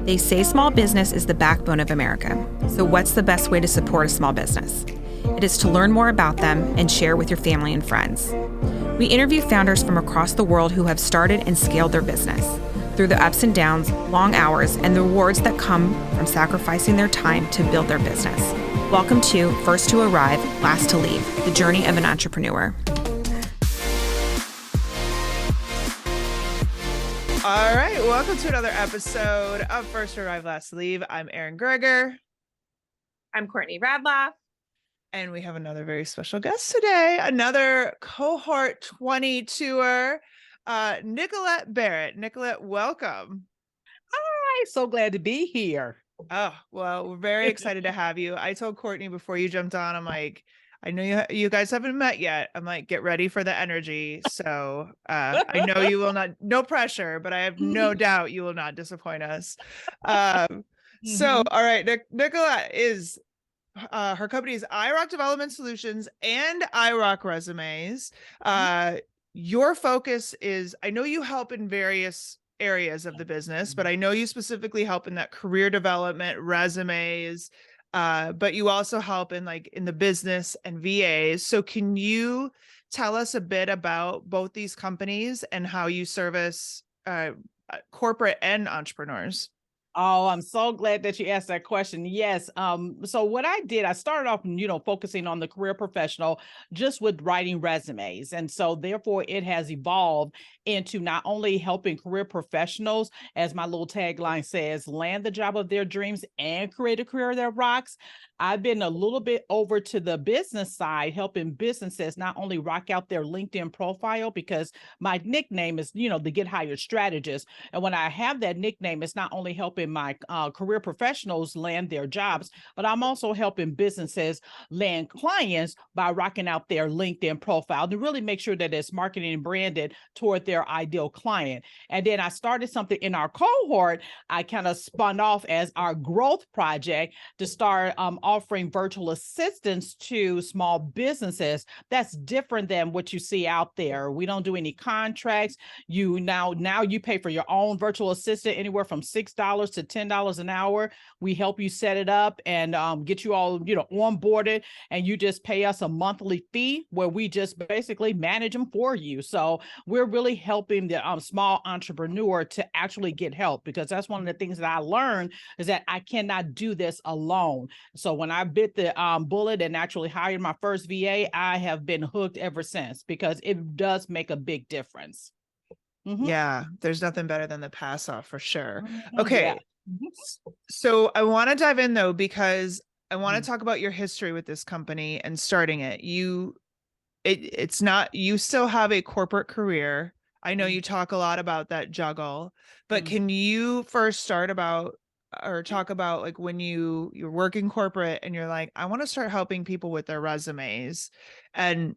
They say small business is the backbone of America. So what's the best way to support a small business? It is to learn more about them and share with your family and friends. We interview founders from across the world who have started and scaled their business through the ups and downs, long hours, and the rewards that come from sacrificing their time to build their business. Welcome to First to Arrive, Last to Leave, the journey of an entrepreneur. All right, welcome to another episode of First to Arrive, Last to Leave. I'm Erin Greger. I'm Courtney Radloff. And we have another very special guest today, another cohort 20 tour, Nickquolette Barrett. Nickquolette, welcome. Hi, so glad to be here. Oh, well, we're very excited to have you. I told Courtney before you jumped on, I'm like, I know you guys haven't met yet. I'm like, get ready for the energy. So I know you will not, no pressure, but I have no doubt you will not disappoint us. So, all right, Nickquolette is, her company is iRock Development Solutions and iRock Resumes. Your focus is, I know you help in various areas of the business, but I know you specifically help in that career development, resumes, but you also help in the business and VAs. So can you tell us a bit about both these companies and how you service corporate and entrepreneurs? Oh, I'm so glad that you asked that question. Yes. So what I did, I started off, focusing on the career professional just with writing resumes. And so therefore it has evolved into not only helping career professionals, as my little tagline says, land the job of their dreams and create a career that rocks. I've been a little bit over to the business side, helping businesses not only rock out their LinkedIn profile, because my nickname is, the Get Hired Strategist. And when I have that nickname, it's not only helping my career professionals land their jobs, but I'm also helping businesses land clients by rocking out their LinkedIn profile to really make sure that it's marketing and branded toward their ideal client. And then I started something in our cohort. I kind of spun off as our growth project to start offering virtual assistants to small businesses. That's different than what you see out there. We don't do any contracts. Now you pay for your own virtual assistant anywhere from $6 to $10 an hour. We help you set it up and get you all, onboarded, and you just pay us a monthly fee where we just basically manage them for you. So we're really helping the small entrepreneur to actually get help, because that's one of the things that I learned is that I cannot do this alone. So when I bit the bullet and actually hired my first VA, I have been hooked ever since, because it does make a big difference. Yeah, there's nothing better than the pass off for sure. Mm-hmm. Okay. Yeah. So I want to dive in though, because I want to talk about your history with this company and starting it. It's not, you still have a corporate career. I know you talk a lot about that juggle, but can you first talk about like when you're working corporate and you're like, I want to start helping people with their resumes, and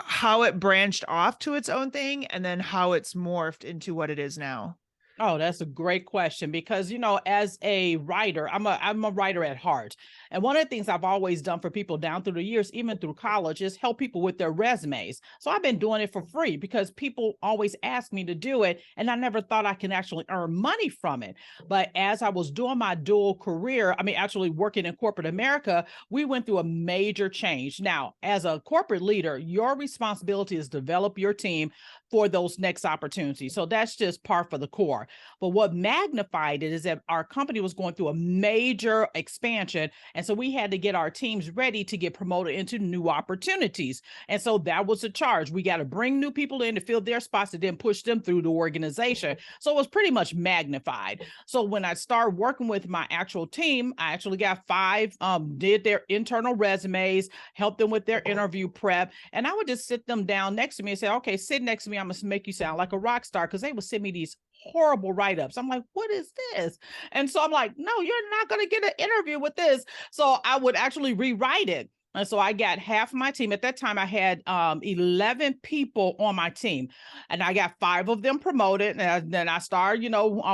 how it branched off to its own thing, and then how it's morphed into what it is now? Oh, that's a great question, because, as a writer, I'm a writer at heart. And one of the things I've always done for people down through the years, even through college, is help people with their resumes. So I've been doing it for free because people always ask me to do it, and I never thought I can actually earn money from it. But as I was doing my dual career, actually working in corporate America, we went through a major change. Now, as a corporate leader, your responsibility is to develop your team for those next opportunities. So that's just par for the core. But what magnified it is that our company was going through a major expansion. And so we had to get our teams ready to get promoted into new opportunities. And so that was the charge. We got to bring new people in to fill their spots and then push them through the organization. So it was pretty much magnified. So when I started working with my actual team, I actually got 5, did their internal resumes, helped them with their interview prep. And I would just sit them down next to me and say, okay, sit next to me. I'm going to make you sound like a rock star, because they would send me these horrible write-ups. I'm like, what is this? And so I'm like, no, you're not going to get an interview with this. So I would actually rewrite it. And so I got half of my team. At that time, I had 11 people on my team, and I got 5 of them promoted. And then I started,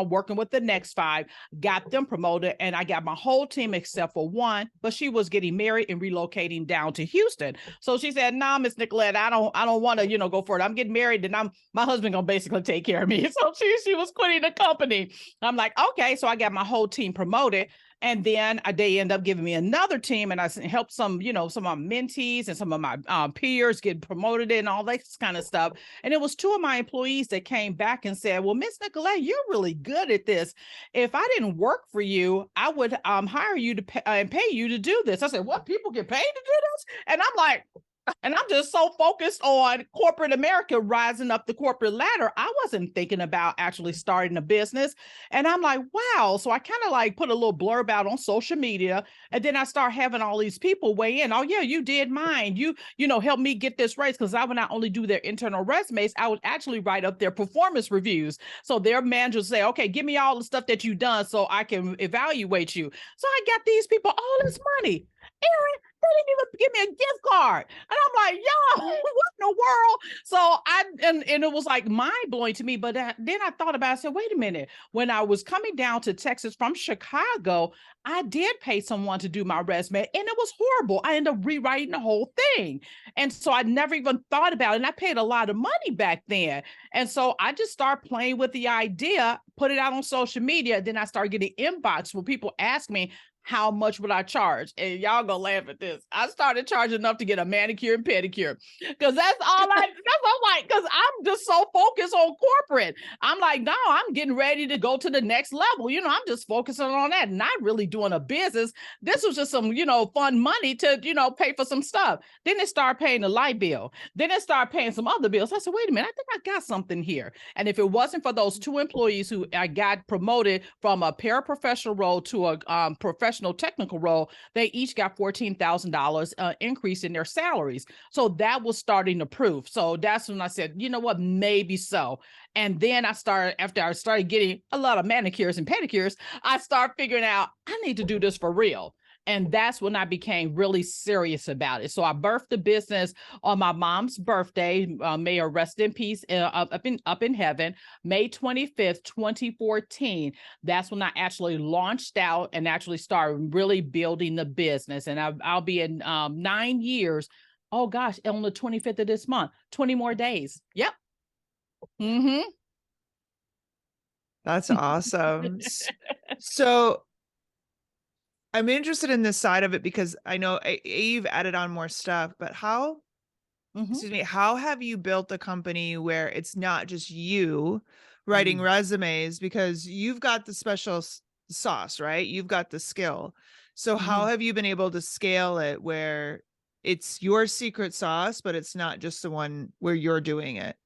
working with the next 5, got them promoted, and I got my whole team except for one, but she was getting married and relocating down to Houston. So she said, "Nah, Miss Nickquolette, I don't want to, go for it. I'm getting married, and my husband gonna basically take care of me." So she was quitting the company. I'm like, okay. So I got my whole team promoted. And then they end up giving me another team, and I helped some of my mentees and some of my peers get promoted and all that kind of stuff. And it was 2 of my employees that came back and said, "Well, Miss Nickquolette, you're really good at this. If I didn't work for you, I would hire you to pay you to do this." I said, "What? People get paid to do this?" And I'm like, and I'm just so focused on corporate America rising up the corporate ladder. I wasn't thinking about actually starting a business. And I'm like, wow. So I kind of like put a little blurb out on social media. And then I start having all these people weigh in. "Oh, yeah, you did mine. You helped me get this raise." Because I would not only do their internal resumes, I would actually write up their performance reviews. So their managers say, "Okay, give me all the stuff that you've done so I can evaluate you." So I got these people all this money. Aaron, they didn't even give me a gift card. And I'm like, "Yo, what in the world?" So and it was like mind blowing to me. But then I thought about it. I said, wait a minute. When I was coming down to Texas from Chicago, I did pay someone to do my resume, and it was horrible. I ended up rewriting the whole thing. And so I never even thought about it. And I paid a lot of money back then. And so I just started playing with the idea, put it out on social media. Then I started getting inbox where people ask me, "How much would I charge?" And y'all gonna laugh at this. I started charging enough to get a manicure and pedicure, because that's all I'm like, because I'm just so focused on corporate. I'm like, no, I'm getting ready to go to the next level. I'm just focusing on that, not really doing a business. This was just some, fun money to, pay for some stuff. Then it started paying the light bill. Then it started paying some other bills. I said, wait a minute, I think I got something here. And if it wasn't for those 2 employees who I got promoted from a paraprofessional role to a professional technical role, they each got $14,000 increase in their salaries. So that was starting to prove. So that's when I said, you know what, maybe so. And then after I started getting a lot of manicures and pedicures, I started figuring out I need to do this for real. And that's when I became really serious about it. So I birthed the business on my mom's birthday. May her rest in peace, up in heaven, May 25th, 2014. That's when I actually launched out and actually started really building the business. And I'll be in 9 years. Oh gosh, on the 25th of this month, 20 more days. Yep. Mm-hmm. That's awesome. So I'm interested in this side of it because I know you've added on more stuff, but excuse me, how have you built a company where it's not just you writing resumes, because you've got the special sauce, right? You've got the skill. So how have you been able to scale it where it's your secret sauce, but it's not just the one where you're doing it?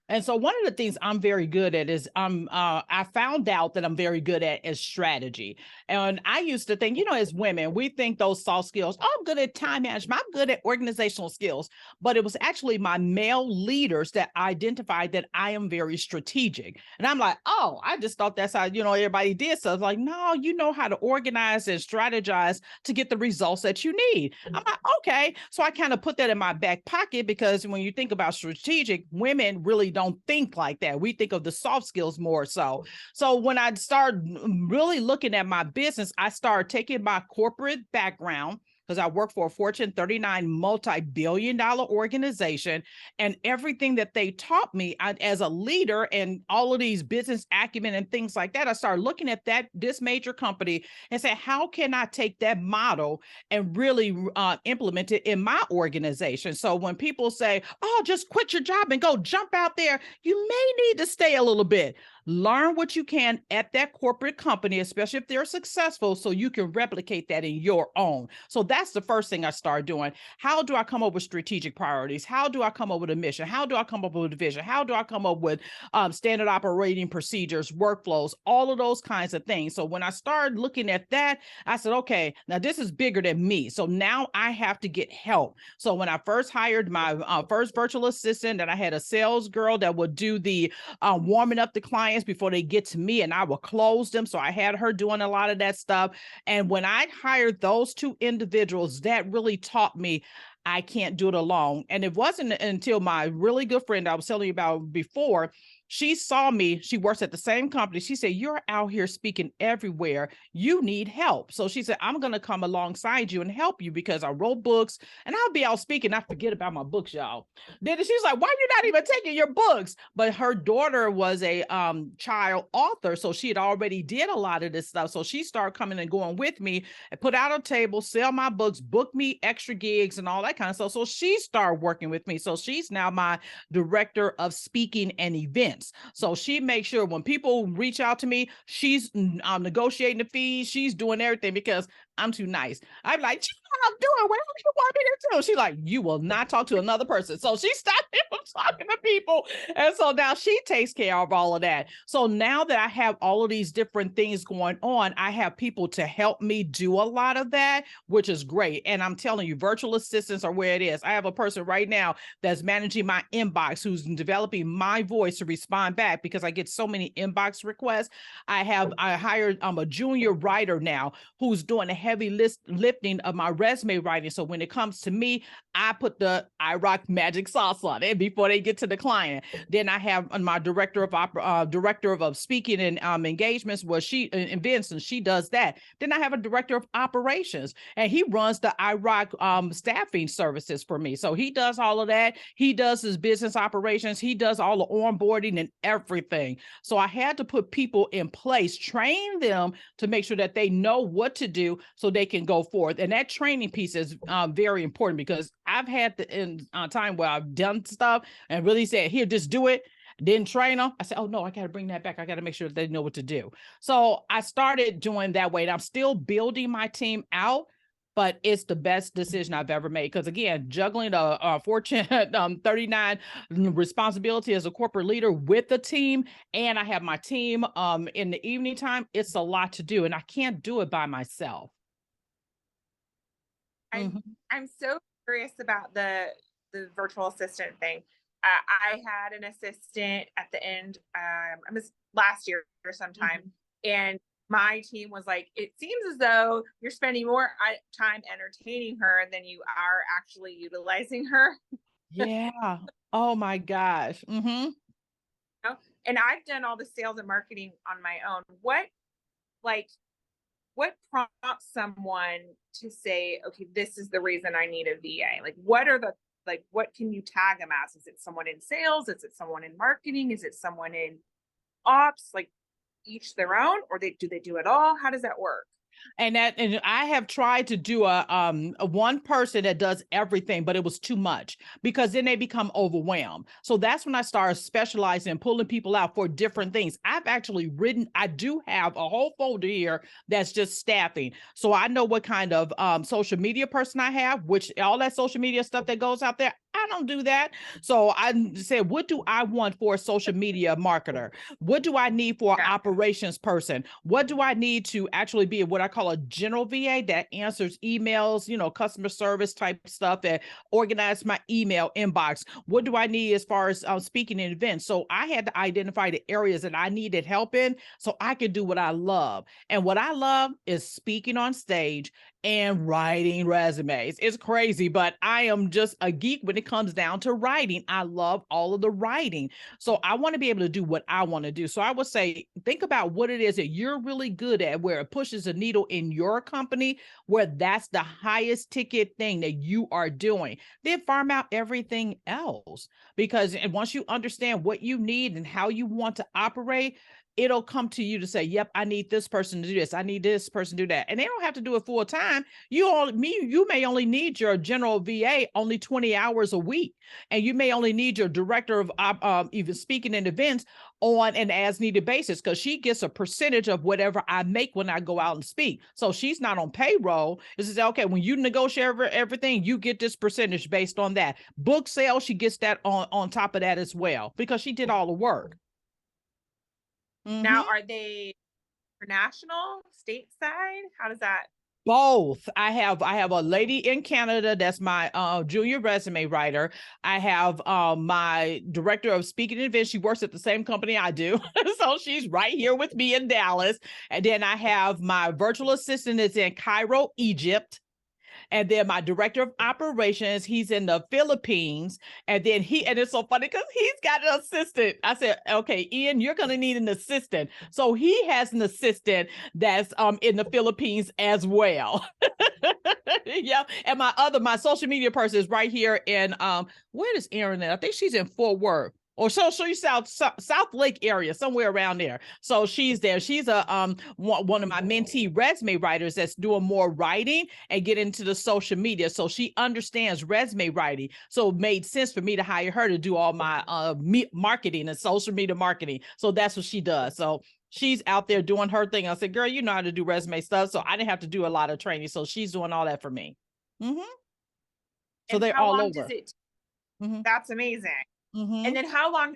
And so one of the things I'm very good at is I found out that I'm very good at is strategy. And I used to think, as women, we think those soft skills, oh, I'm good at time management, I'm good at organizational skills. But it was actually my male leaders that identified that I am very strategic. And I'm like, oh, I just thought that's how, everybody did. So I was like, no, you know how to organize and strategize to get the results that you need. I'm like, okay. So I kind of put that in my back pocket, because when you think about strategic, women really don't think like that. We think of the soft skills more so. So when I started really looking at my business, I started taking my corporate background, because I work for a Fortune 39 multi-billion-dollar organization, and everything that they taught me as a leader and all of these business acumen and things like that, I started looking at this major company and say, how can I take that model and really implement it in my organization? So when people say, oh, just quit your job and go jump out there, you may need to stay a little bit. Learn what you can at that corporate company, especially if they're successful, so you can replicate that in your own. So that's the first thing I started doing. How do I come up with strategic priorities? How do I come up with a mission? How do I come up with a vision? How do I come up with standard operating procedures, workflows, all of those kinds of things? So when I started looking at that, I said, okay, now this is bigger than me. So now I have to get help. So when I first hired my first virtual assistant, and I had a sales girl that would do the warming up the client clients before they get to me, and I will close them. So I had her doing a lot of that stuff. And when I hired those two individuals, that really taught me I can't do it alone. And it wasn't until my really good friend I was telling you about before, she saw me, she works at the same company. She said, "You're out here speaking everywhere. You need help." So she said, "I'm going to come alongside you and help you because I wrote books and I'll be out speaking. I forget about my books, y'all." Then she's like, "Why are you not even taking your books?" But her daughter was a child author. So she had already did a lot of this stuff. So she started coming and going with me and put out a table, sell my books, book me extra gigs and all that kind of stuff. So she started working with me. So she's now my director of speaking and events. So she makes sure when people reach out to me, she's negotiating the fees. She's doing everything because I'm too nice. I'm like, "I'm doing whatever you want me to do." She's like, "You will not talk to another person." So she stopped me from talking to people. And so now she takes care of all of that. So now that I have all of these different things going on, I have people to help me do a lot of that, which is great. And I'm telling you, virtual assistants are where it is. I have a person right now that's managing my inbox who's developing my voice to respond back because I get so many inbox requests. I hired a junior writer now who's doing a heavy lifting of my resume writing. So when it comes to me, I put the I Rock magic sauce on it before they get to the client. Then I have my director of speaking and engagements, where she events, and she does that. Then I have a director of operations, and he runs the I Rock staffing services for me. So he does all of that. He does his business operations. He does all the onboarding and everything. So I had to put people in place, train them to make sure that they know what to do so they can go forth. And that training piece is very important because I've had the time where I've done stuff and really said, "Here, just do it." Didn't train them. I said, "Oh no, I got to bring that back. I got to make sure that they know what to do." So I started doing that way. And I'm still building my team out, but it's the best decision I've ever made. Because again, juggling a Fortune 39 responsibility as a corporate leader with the team, and I have my team in the evening time, it's a lot to do, and I can't do it by myself. I'm so curious about the virtual assistant thing. I had an assistant at the end, I was last year or sometime, and my team was like, "It seems as though you're spending more time entertaining her than you are actually utilizing her." Yeah. Oh my gosh. And I've done all the sales and marketing on my own. What prompts someone to say, "Okay, this is the reason I need a VA"? What can you tag them as? Is it someone in sales? Is it someone in marketing? Is it someone in ops? Like, each their own, or do they do it all? How does that work? And I have tried to do a one person that does everything, but it was too much because then they become overwhelmed. So that's when I started specializing and pulling people out for different things. I do have a whole folder here that's just staffing. So I know what kind of social media person I have, which all that social media stuff that goes out there, I don't do that. So I said, what do I want for a social media marketer? What do I need for an operations person? What do I need to actually be what I call a general VA that answers emails, customer service type stuff, that organize my email inbox? What do I need as far as speaking in events? So I had to identify the areas that I needed help in so I could do what I love. And what I love is speaking on stage and writing resumes. It's crazy, but I am just a geek when it comes down to writing. I love all of the writing. So I want to be able to do what I want to do. So I would say, think about what it is that you're really good at, where it pushes a needle in your company, where that's the highest ticket thing that you are doing. Then farm out everything else. Because once you understand what you need and how you want to operate, it'll come to you to say, "Yep, I need this person to do this. I need this person to do that." And they don't have to do it full time. You may only need your general VA only 20 hours a week. And you may only need your director of even speaking in events on an as needed basis, because she gets a percentage of whatever I make when I go out and speak. So she's not on payroll. This is okay. When you negotiate everything, you get this percentage based on that. Book sales, she gets that on top of that as well, because she did all the work. Now, are they international, stateside? How does that? Both. I have a lady in Canada that's my junior resume writer. I have my director of speaking and events. She works at the same company I do. So she's right here with me in Dallas. And then I have my virtual assistant that's in Cairo, Egypt. And then my director of operations, he's in the Philippines. And then and it's so funny because he's got an assistant. I said, okay, Ian, you're going to need an assistant. So he has an assistant that's in the Philippines as well. Yeah. And my social media person is right here in, where is Erin at? I think she's in Fort Worth. Or South Lake area, somewhere around there. So she's there. She's one of my mentee resume writers that's doing more writing and get into the social media. So she understands resume writing. So it made sense for me to hire her to do all my marketing and social media marketing. So that's what she does. So she's out there doing her thing. I said, girl, you know how to do resume stuff. So I didn't have to do a lot of training. So she's doing all that for me. Mm-hmm. So they're all over. Does it? Mm-hmm. That's amazing. Mm-hmm. And then how long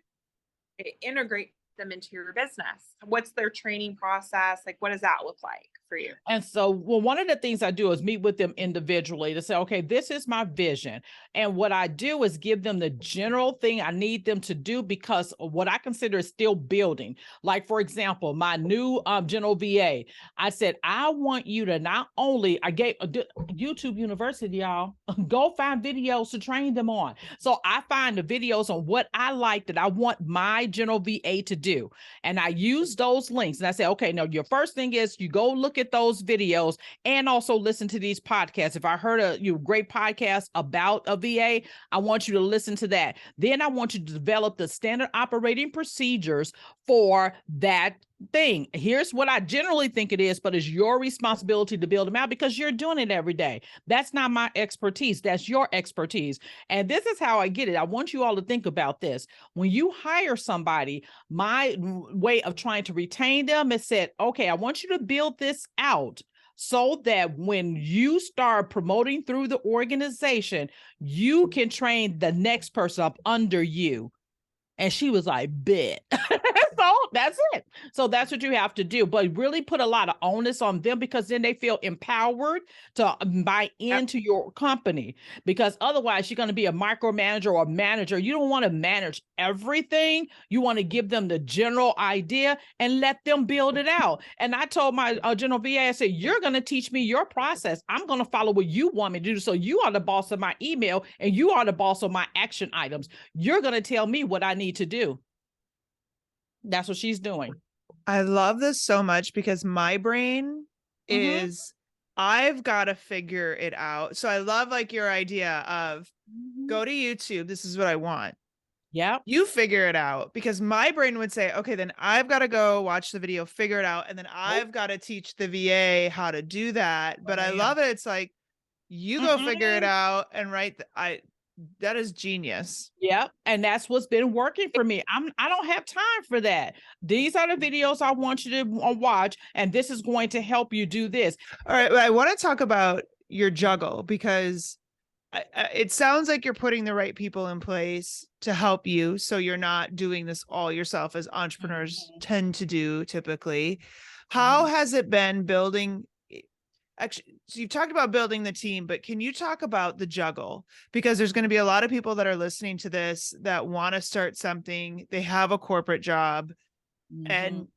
to integrate them into your business? What's their training process? Like, what does that look like for you? And so, well, one of the things I do is meet with them individually to say, okay, this is my vision. And what I do is give them the general thing I need them to do, because what I consider is still building. Like, for example, my new general VA, I said, I want you to not only, I gave YouTube University, y'all, go find videos to train them on. So I find the videos on what I like that I want my general VA to do. And I use those links. And I say, okay, now your first thing is you go look at those videos and also listen to these podcasts. If I heard a great podcast about a VA, I want you to listen to that. Then I want you to develop the standard operating procedures for that thing. Here's what I generally think it is, but it's your responsibility to build them out because you're doing it every day. That's not my expertise. That's your expertise. And this is how I get it. I want you all to think about this. When you hire somebody, my way of trying to retain them is said, okay, I want you to build this out so that when you start promoting through the organization, you can train the next person up under you. And she was like, bet. So that's it. So that's what you have to do. But really put a lot of onus on them, because then they feel empowered to buy into your company. Because otherwise, you're going to be a micromanager or a manager. You don't want to manage everything. You want to give them the general idea and let them build it out. And I told my general VA, I said, you're going to teach me your process. I'm going to follow what you want me to do. So you are the boss of my email and you are the boss of my action items. You're going to tell me what I need to do. That's what she's doing. I love this so much because my brain is, I've got to figure it out. So I love like your idea of go to YouTube. This is what I want. Yeah. You figure it out, because my brain would say, okay, then I've got to go watch the video, figure it out. And then I've got to teach the VA how to do that. But I love it. It's like, you go figure it out and that is genius. Yeah. And that's what's been working for me. I don't have time for that. These are the videos I want you to watch, and this is going to help you do this. All right. I want to talk about your juggle, because it sounds like you're putting the right people in place to help you. So you're not doing this all yourself, as entrepreneurs tend to do typically. How has it been building? Actually, so you've talked about building the team, but can you talk about the juggle? Because there's going to be a lot of people that are listening to this that want to start something. They have a corporate job. And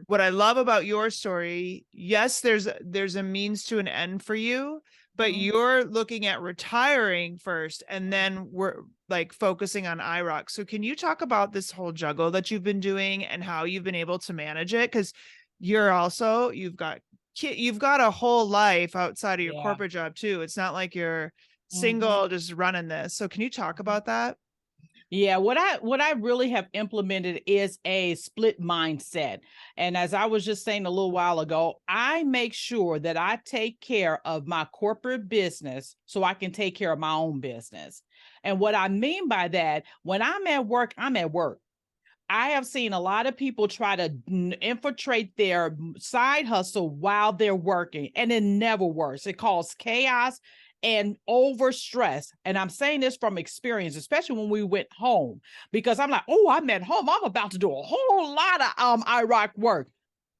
what I love about your story, yes, there's a means to an end for you, but you're looking at retiring first, and then we're like focusing on IROC. So can you talk about this whole juggle that you've been doing and how you've been able to manage it? Because you've got a whole life outside of your corporate job too. It's not like you're single just running this. So can you talk about that? Yeah, what I really have implemented is a split mindset. And as I was just saying a little while ago, I make sure that I take care of my corporate business so I can take care of my own business. And what I mean by that, when I'm at work, I'm at work. I have seen a lot of people try to infiltrate their side hustle while they're working, and it never works. It causes chaos and overstress. And I'm saying this from experience, especially when we went home, because I'm like, oh, I'm at home. I'm about to do a whole lot of IROC work.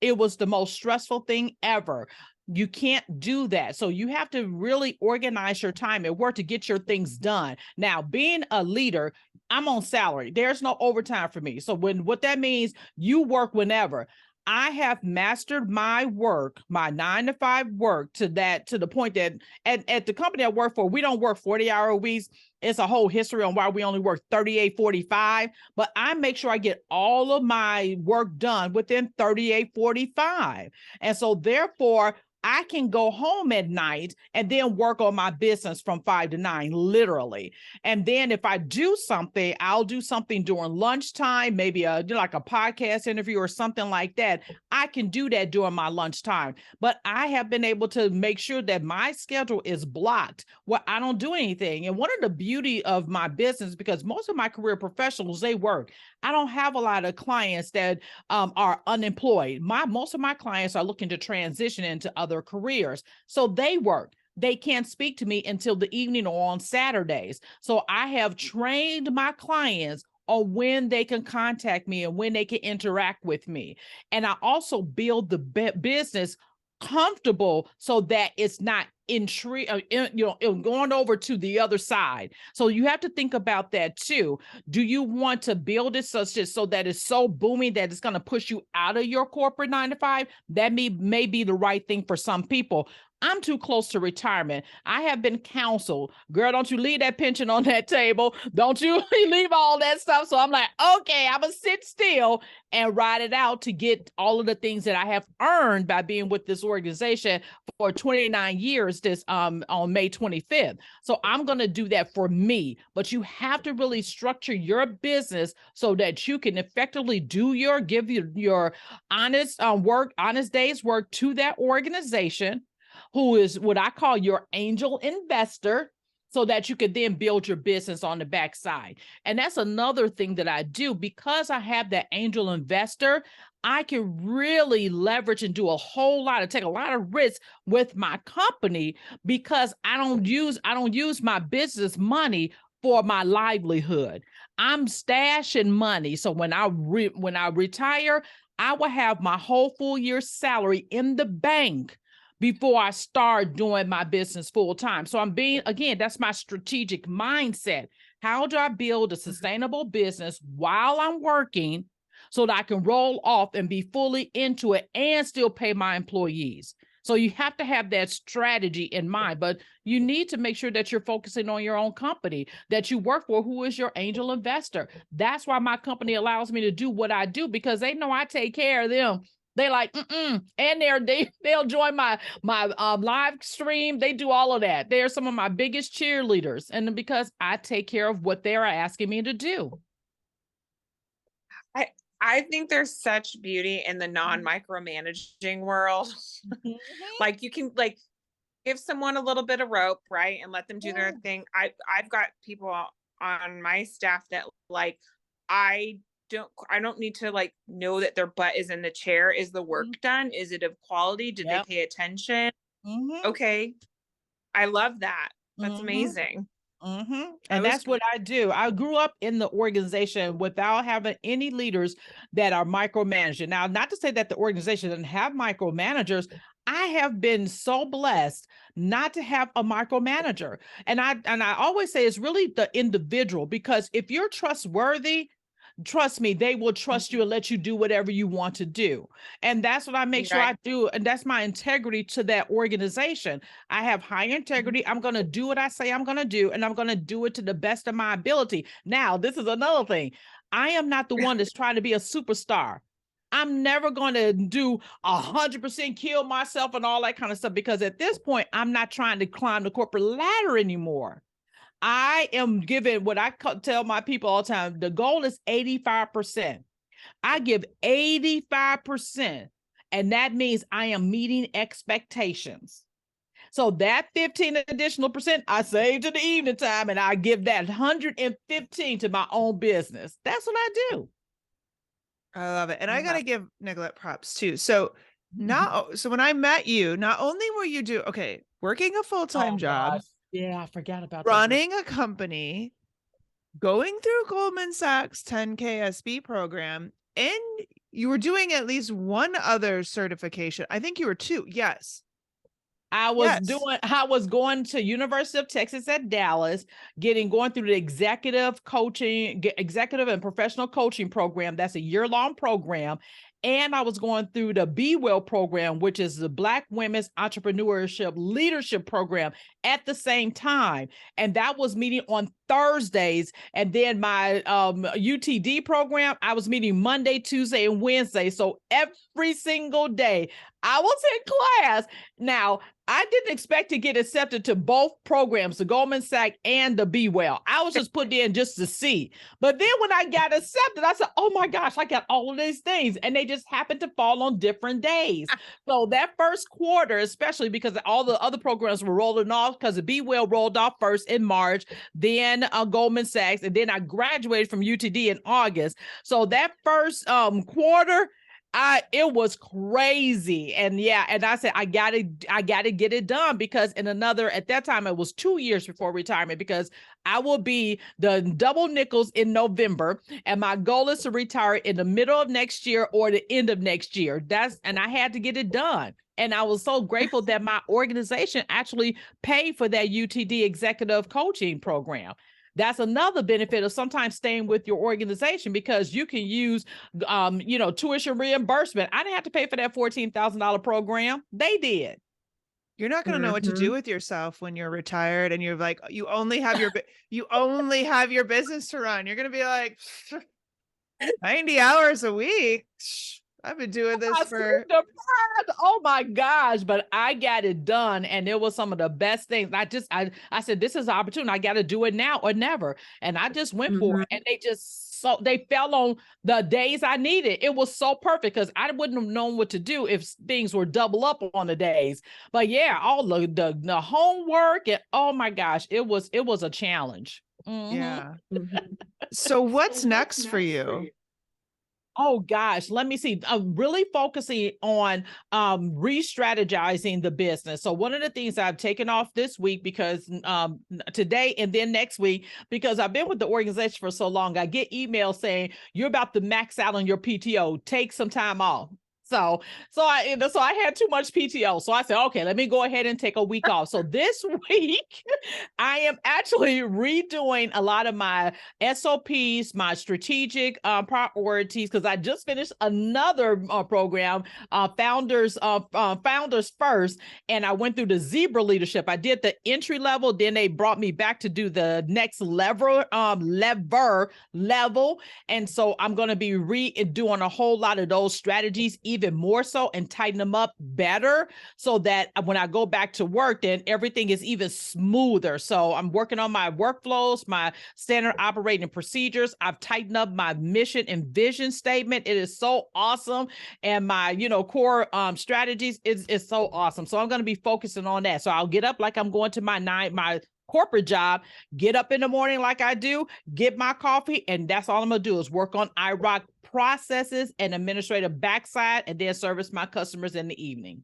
It was the most stressful thing ever. You can't do that. So you have to really organize your time at work to get your things done. Now, being a leader, I'm on salary. There's no overtime for me. So what that means, you work whenever. I have mastered my work, my 9 to 5 work to the point that at the company I work for, we don't work 40-hour weeks. It's a whole history on why we only work 38, 45, but I make sure I get all of my work done within 38, 45. And so therefore, I can go home at night and then work on my business from 5 to 9, literally. And then if I do something, I'll do something during lunchtime, maybe like a podcast interview or something like that. I can do that during my lunchtime. But I have been able to make sure that my schedule is blocked where I don't do anything. And one of the beauty of my business, because most of my career professionals, they work. I don't have a lot of clients that are unemployed. Most of my clients are looking to transition into other careers. So they work. They can't speak to me until the evening or on Saturdays. So I have trained my clients on when they can contact me and when they can interact with me. And I also build the business comfortable so that it's not going over to the other side. So you have to think about that too. Do you want to build it so that it's so booming that it's going to push you out of your corporate 9 to 5? That may be the right thing for some people. I'm too close to retirement. I have been counseled, girl, don't you leave that pension on that table. Don't you leave all that stuff. So I'm like, okay, I'm going to sit still and ride it out to get all of the things that I have earned by being with this organization for 29 years on May 25th. So I'm going to do that for me. But you have to really structure your business so that you can effectively give your honest day's work to that organization, who is what I call your angel investor, so that you could then build your business on the backside. And that's another thing that I do. Because I have that angel investor, I can really leverage and do take a lot of risk with my company, because I don't use my business money for my livelihood. I'm stashing money. So when I retire, I will have my whole full year's salary in the bank before I start doing my business full time. So that's my strategic mindset. How do I build a sustainable business while I'm working so that I can roll off and be fully into it and still pay my employees? So you have to have that strategy in mind, but you need to make sure that you're focusing on your own company that you work for, who is your angel investor. That's why my company allows me to do what I do, because they know I take care of them. They like, and they'll join my live stream. They do all of that. They're some of my biggest cheerleaders, and because I take care of what they're asking me to do. I think there's such beauty in the non-micromanaging world. Mm-hmm. Like you can give someone a little bit of rope, right, and let them do their thing. I've got people on my staff that I don't need to know that their butt is in the chair. Is the work done? Is it of quality? Did they pay attention? Okay. I love that. That's amazing. And that's what I do. I grew up in the organization without having any leaders that are micromanaging. Now, not to say that the organization doesn't have micromanagers. I have been so blessed not to have a micromanager. And I always say it's really the individual, because if you're trustworthy, trust me, they will trust you and let you do whatever you want to do. And that's what I make sure I do. And that's my integrity to that organization. I have high integrity. I'm going to do what I say I'm going to do, and I'm going to do it to the best of my ability. Now, this is another thing. I am not the one that's trying to be a superstar. I'm never going to do 100% kill myself and all that kind of stuff, because at this point, I'm not trying to climb the corporate ladder anymore. I am giving what I tell my people all the time. The goal is 85%. I give 85%, and that means I am meeting expectations. So that 15 additional percent I save to the evening time, and I give that 115 to my own business. That's what I do. I love it. And I got to give Nickquolette props too. So when I met you, not only were you working a full-time job. Gosh. Yeah, I forgot about running a company, going through Goldman Sachs 10K SB program, and you were doing at least one other certification. I think you were two. Yes. I was going to University of Texas at Dallas, going through the executive and professional coaching program. That's a year-long program. And I was going through the Be Well program, which is the Black Women's Entrepreneurship Leadership Program at the same time. And that was meeting on Thursdays. And then my UTD program, I was meeting Monday, Tuesday, and Wednesday. So every single day I was in class. Now, I didn't expect to get accepted to both programs, the Goldman Sachs and the Be Well. I was just put in just to see. But then when I got accepted, I said, oh my gosh, I got all of these things. And they just happened to fall on different days. So that first quarter, especially because all the other programs were rolling off, because the Be Well rolled off first in March, then Goldman Sachs, and then I graduated from UTD in August. So that first quarter, it was crazy. And I said, I gotta get it done, because at that time, it was 2 years before retirement, because I will be the double nickels in November. And my goal is to retire in the middle of next year or the end of next year. And I had to get it done. And I was so grateful that my organization actually paid for that UTD executive coaching program. That's another benefit of sometimes staying with your organization, because you can use, tuition reimbursement. I didn't have to pay for that $14,000 program. They did. You're not going to know what to do with yourself when you're retired and you're like, you only have your business to run. You're going to be like 90 hours a week. I've been doing this for. Oh my gosh, but I got it done. And it was some of the best things. I said, this is an opportunity. I got to do it now or never. And I just went for it. And they fell on the days I needed. It was so perfect, because I wouldn't have known what to do if things were double up on the days. But yeah, all the homework, and oh my gosh, it was a challenge. Yeah. So what's next for you? Oh gosh, let me see. I'm really focusing on re-strategizing the business. So one of the things I've taken off this week, because today and then next week, because I've been with the organization for so long, I get emails saying you're about to max out on your PTO. Take some time off. So I had too much PTO. So I said, okay, let me go ahead and take a week off. So this week, I am actually redoing a lot of my SOPs, my strategic priorities, because I just finished another program, Founders First, and I went through the Zebra leadership. I did the entry level, then they brought me back to do the next level. And so I'm going to be redoing a whole lot of those strategies, even more so, and tighten them up better, so that when I go back to work, then everything is even smoother. So I'm working on my workflows, my standard operating procedures. I've tightened up my mission and vision statement. It is so awesome. And my, core strategies is so awesome. So I'm going to be focusing on that. So I'll get up like I'm going to my corporate job, get up in the morning like I do, get my coffee, and that's all I'm gonna do is work on IROC processes and administrative backside, and then service my customers in the evening.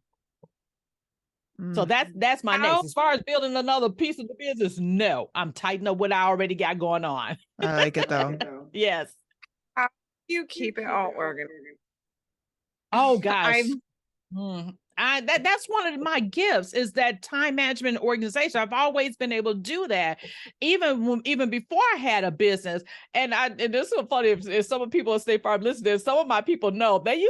So that's my next. As far as building another piece of the business, no, I'm tightening up what I already got going on. I like it though. Yes. How do you keep it all organized? Oh gosh. That's one of my gifts, is that time management organization. I've always been able to do that, even before I had a business. And this is funny, if some of people at State Farm listening, some of my people know, they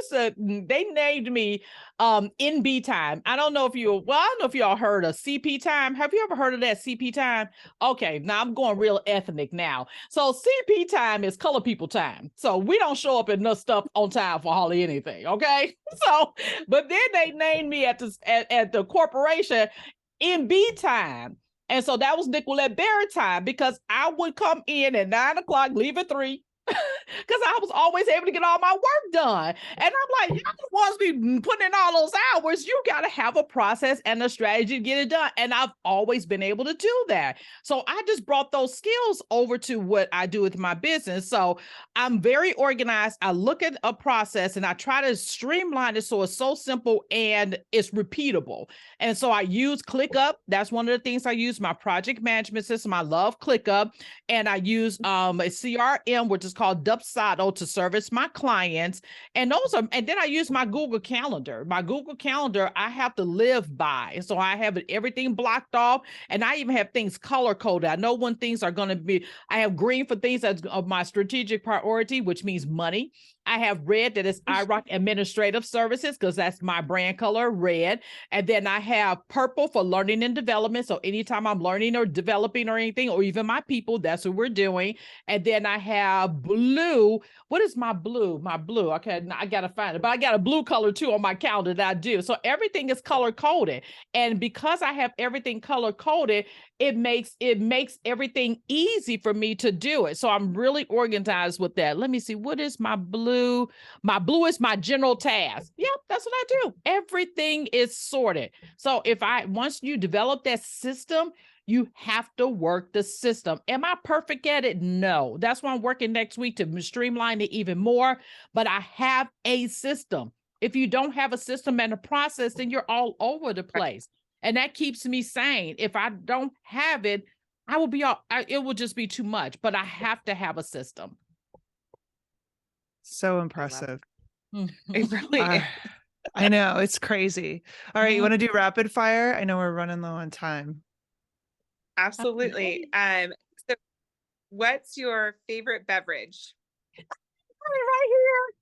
named me NB time. I don't know if y'all heard of CP time. Have you ever heard of that CP time? Okay, now I'm going real ethnic now. So CP time is color people time. So we don't show up enough stuff on time for hardly anything. Okay. So, but then they named me at the corporation NB time. And so that was Nickquolette Barrett time, because I would come in at 9 o'clock, leave at 3. Because I was always able to get all my work done. And I'm like, y'all the ones be putting in all those hours. You got to have a process and a strategy to get it done. And I've always been able to do that. So I just brought those skills over to what I do with my business. So I'm very organized. I look at a process and I try to streamline it so it's so simple and it's repeatable. And so I use ClickUp. That's one of the things I use, my project management system. I love ClickUp. And I use a CRM, which is called Dubsado to service my clients. And then I use my Google Calendar. My Google Calendar, I have to live by. So I have everything blocked off, and I even have things color coded. I know when things are going to be, I have green for things that's of my strategic priority, which means money. I have red that is IROC Administrative Services, because that's my brand color, red. And then I have purple for learning and development. So anytime I'm learning or developing or anything, or even my people, that's what we're doing. And then I have blue. What is my blue? My blue. Okay, I got to find it. But I got a blue color too on my calendar that I do. So everything is color coded. And because I have everything color coded, it makes everything easy for me to do it. So I'm really organized with that. Let me see. What is my blue? My blue is my general task. Yep, that's what I do. Everything is sorted. So once you develop that system, you have to work the system. Am I perfect at it? No. That's why I'm working next week to streamline it even more. But I have a system. If you don't have a system and a process, then you're all over the place. And that keeps me sane. If I don't have it, it will just be too much. But I have to have a system. So impressive. It really is. I know, it's crazy. All right, you want to do rapid fire? I know we're running low on time. Absolutely. So what's your favorite beverage? Right here.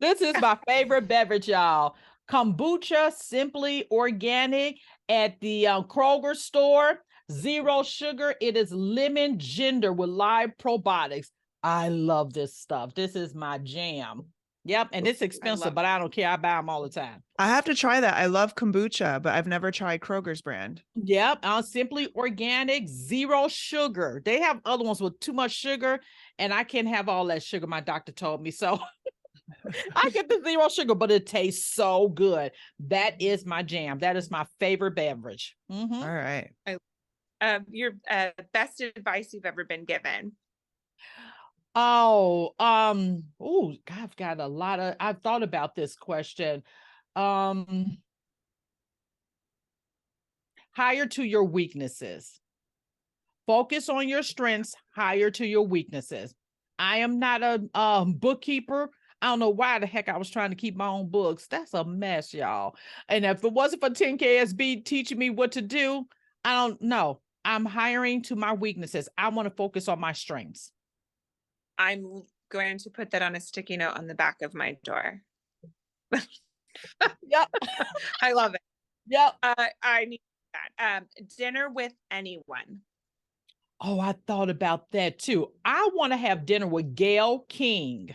This is my favorite beverage, y'all. Kombucha, simply organic at the Kroger store. 0 sugar. It is lemon ginger with live probiotics. I love this stuff. This is my jam. Yep. And it's expensive, but I don't care. I buy them all the time. I have to try that. I love kombucha, but I've never tried Kroger's brand. Yep. Simply organic, 0 sugar. They have other ones with too much sugar, and I can't have all that sugar. My doctor told me so. I get the 0 sugar, but it tastes so good. That is my jam. That is my favorite beverage. Mm-hmm. All right. Your best advice you've ever been given? I've got a lot of, I've thought about this question. Hire to your weaknesses. Focus on your strengths, hire to your weaknesses. I am not a bookkeeper. I don't know why the heck I was trying to keep my own books. That's a mess, y'all. And if it wasn't for 10KSB teaching me what to do, I don't know. I'm hiring to my weaknesses. I want to focus on my strengths. I'm going to put that on a sticky note on the back of my door. Yep. I love it. Yep. I need that. Dinner with anyone. Oh, I thought about that too. I want to have dinner with Gayle King.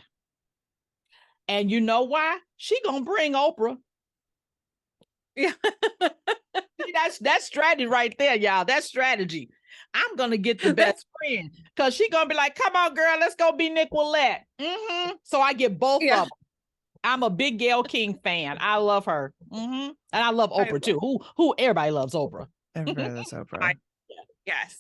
And you know why? She gonna bring Oprah. Yeah. That's strategy right there, y'all. That's strategy. I'm gonna get the best friend because she gonna be like, "Come on, girl, let's go be Nickquolette." Mm-hmm. So I get both of them. I'm a big Gayle King fan. I love her, and I love Oprah too. Who everybody loves Oprah. Everybody loves Oprah. Yes.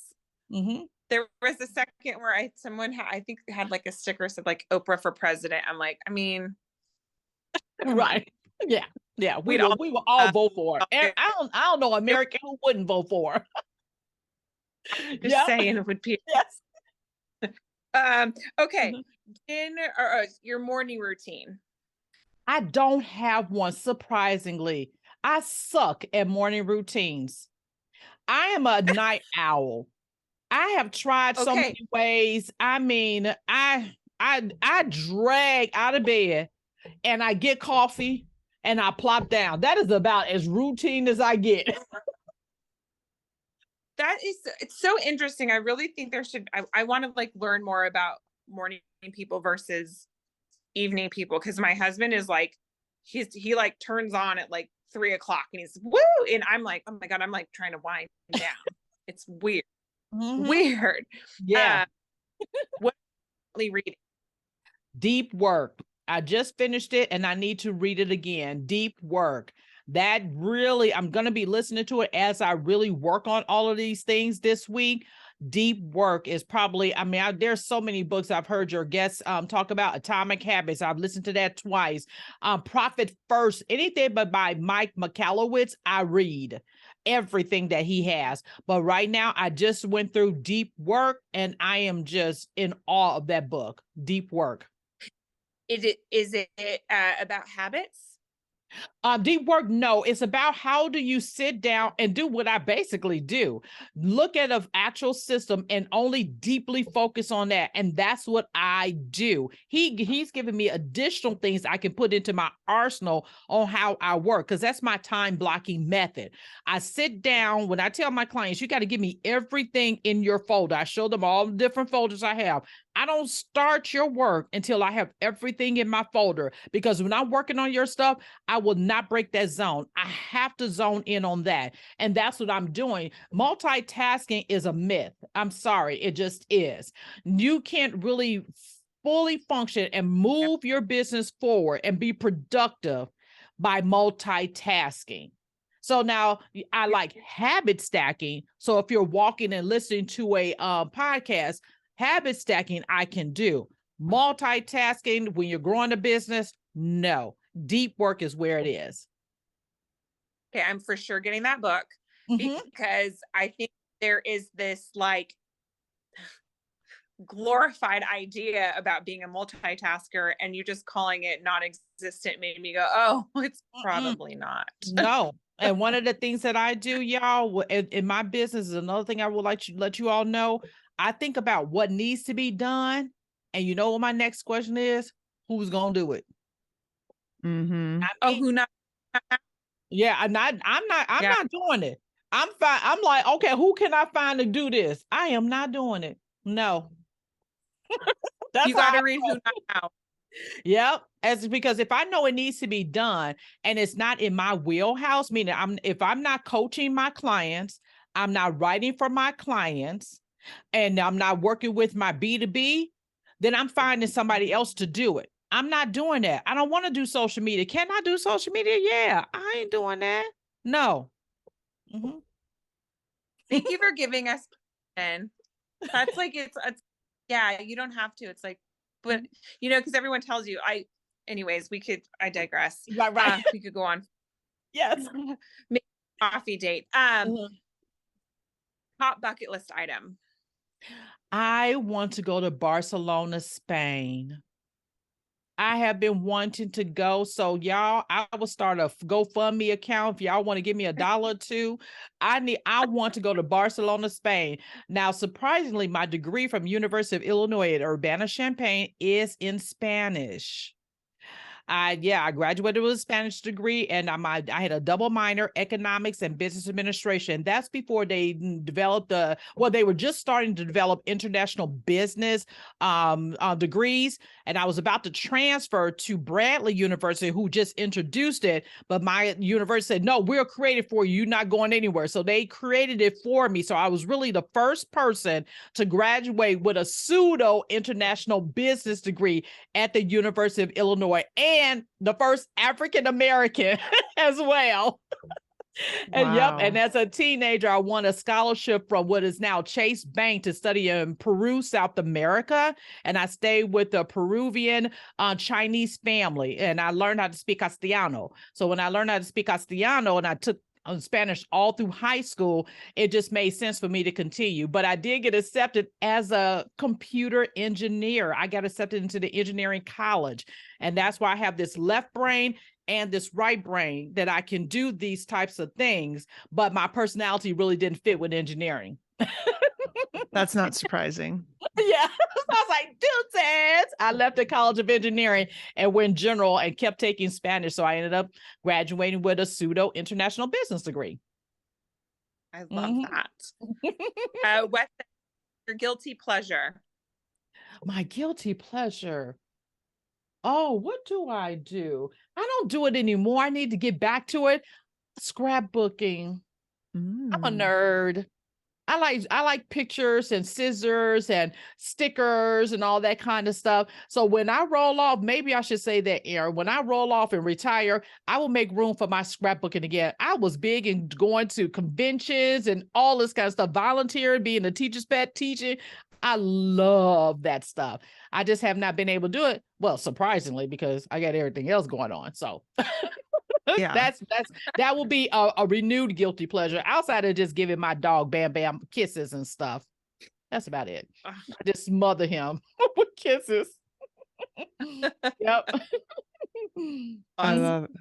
Mm-hmm. There was a second where someone had like a sticker said like Oprah for president. I'm like, I mean, right? Yeah. We will all vote for her. And I don't know American who wouldn't vote for her. Just saying it would be. Yes. Okay. Dinner or your morning routine. I don't have one, surprisingly. I suck at morning routines. I am a night owl. I have tried so many ways. I mean, I drag out of bed and I get coffee and I plop down. That is about as routine as I get. It's so interesting. I really think I want to like learn more about morning people versus evening people. Cause my husband is like, he like turns on at like 3 o'clock and he's woo. And I'm like, oh my God, I'm like trying to wind down. It's weird. Mm-hmm. Weird. Yeah. What are you reading? Deep Work. I just finished it and I need to read it again. Deep Work. That really, I'm going to be listening to it as I really work on all of these things this week. Deep Work is probably, there's so many books I've heard your guests talk about. Atomic Habits. I've listened to that twice. Profit First. Anything but by Mike Michalowicz, I read. everything that he has. But right now, I just went through Deep Work, and I am just in awe of that book, Deep Work. Is it about habits? Deep work, no, it's about how do you sit down and do what I basically do. Look at an actual system and only deeply focus on that. And that's what I do. He's giving me additional things I can put into my arsenal on how I work, because that's my time blocking method. I sit down, when I tell my clients, you got to give me everything in your folder. I show them all the different folders I have. I don't start your work until I have everything in my folder, because when I'm working on your stuff, I will not break that zone. I have to zone in on that. And that's what I'm doing. Multitasking is a myth. I'm sorry. It just is. You can't really fully function and move your business forward and be productive by multitasking. So now I like habit stacking. So if you're walking and listening to a podcast, habit stacking I can do. Multitasking when you're growing a business, no. Deep work is where it is. Okay, I'm for sure getting that book, because I think there is this like glorified idea about being a multitasker, and you just calling it non-existent made me go, oh, it's probably not. No. And one of the things that I do, y'all, in my business is another thing I would like to let you all know. I think about what needs to be done. And you know what my next question is? Who's going to do it? Who not? Yeah, I'm not doing it. I'm fine. I'm like, okay, who can I find to do this? I am not doing it. No. You got to read Who Not Now. Yep. Because if I know it needs to be done and it's not in my wheelhouse, meaning if I'm not coaching my clients, I'm not writing for my clients, and I'm not working with my B2B, then I'm finding somebody else to do it. I'm not doing that. I don't want to do social media. Can I do social media? Yeah, I ain't doing that. No. Thank you for giving us. That's like, it's yeah, you don't have to. It's like, but because everyone tells you, anyways, I digress. Right. We could go on. Yes. Make a coffee date. Top bucket list item. I want to go to Barcelona, Spain. I have been wanting to go. So y'all, I will start a GoFundMe account if y'all want to give me $1 or $2. I want to go to Barcelona, Spain. Now, surprisingly, my degree from University of Illinois at Urbana-Champaign is in Spanish. I graduated with a Spanish degree, and I had a double minor, economics and business administration. That's before they developed they were just starting to develop international business degrees. And I was about to transfer to Bradley University, who just introduced it. But my university said, no, we'll create it for you. You're not going anywhere. So they created it for me. So I was really the first person to graduate with a pseudo international business degree at the University of Illinois, and the first African-American as well. And Wow. and as a teenager, I won a scholarship from what is now Chase Bank to study in Peru, South America. And I stayed with a Peruvian Chinese family, and I learned how to speak Castellano. So when I learned how to speak Castellano and I took Spanish all through high school, it just made sense for me to continue. But I did get accepted as a computer engineer. I got accepted into the engineering college. And that's why I have this left brain and this right brain that I can do these types of things. But my personality really didn't fit with engineering. That's not surprising. Yeah. I was like, deuces. I left the College of Engineering and went general and kept taking Spanish. So I ended up graduating with a pseudo international business degree. I love that. What's your guilty pleasure? My guilty pleasure. Oh, what do? I don't do it anymore. I need to get back to it. Scrapbooking. I'm a nerd. I like pictures and scissors and stickers and all that kind of stuff. So when I roll off, maybe I should say that, Erin, when I roll off and retire, I will make room for my scrapbooking again. I was big in going to conventions and all this kind of stuff, volunteering, being a teacher's pet, teaching. I love that stuff. I just have not been able to do it. Well, surprisingly, because I got everything else going on. So Yeah. That will be a renewed guilty pleasure outside of just giving my dog Bam Bam kisses and stuff. That's about it. I just smother him with kisses. Yep. I love it.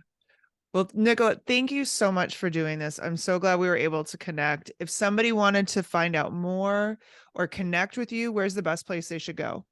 Well, Nickquolette, thank you so much for doing this. I'm so glad we were able to connect. If somebody wanted to find out more or connect with you, where's the best place they should go?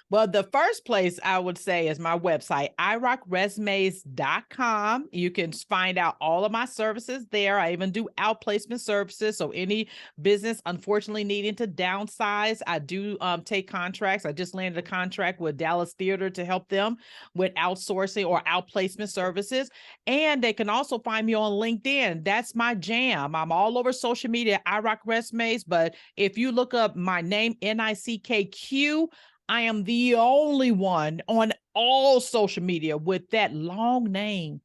Well, the first place I would say is my website, irockresumes.com. You can find out all of my services there. I even do outplacement services. So any business, unfortunately, needing to downsize, I do take contracts. I just landed a contract with Dallas Theater to help them with outsourcing or outplacement services. And they can also find me on LinkedIn. That's my jam. I'm all over social media, iRockResumes. But if you look up my name, NICKQ, I am the only one on all social media with that long name.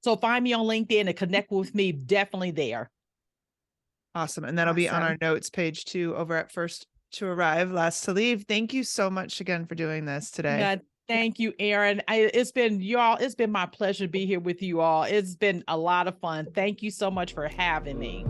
So find me on LinkedIn and connect with me definitely there. Awesome. And that'll be on our notes page too, over at First to Arrive, Last to Leave. Thank you so much again for doing this today. Yeah, thank you, Erin. It's been my pleasure to be here with you all. It's been a lot of fun. Thank you so much for having me.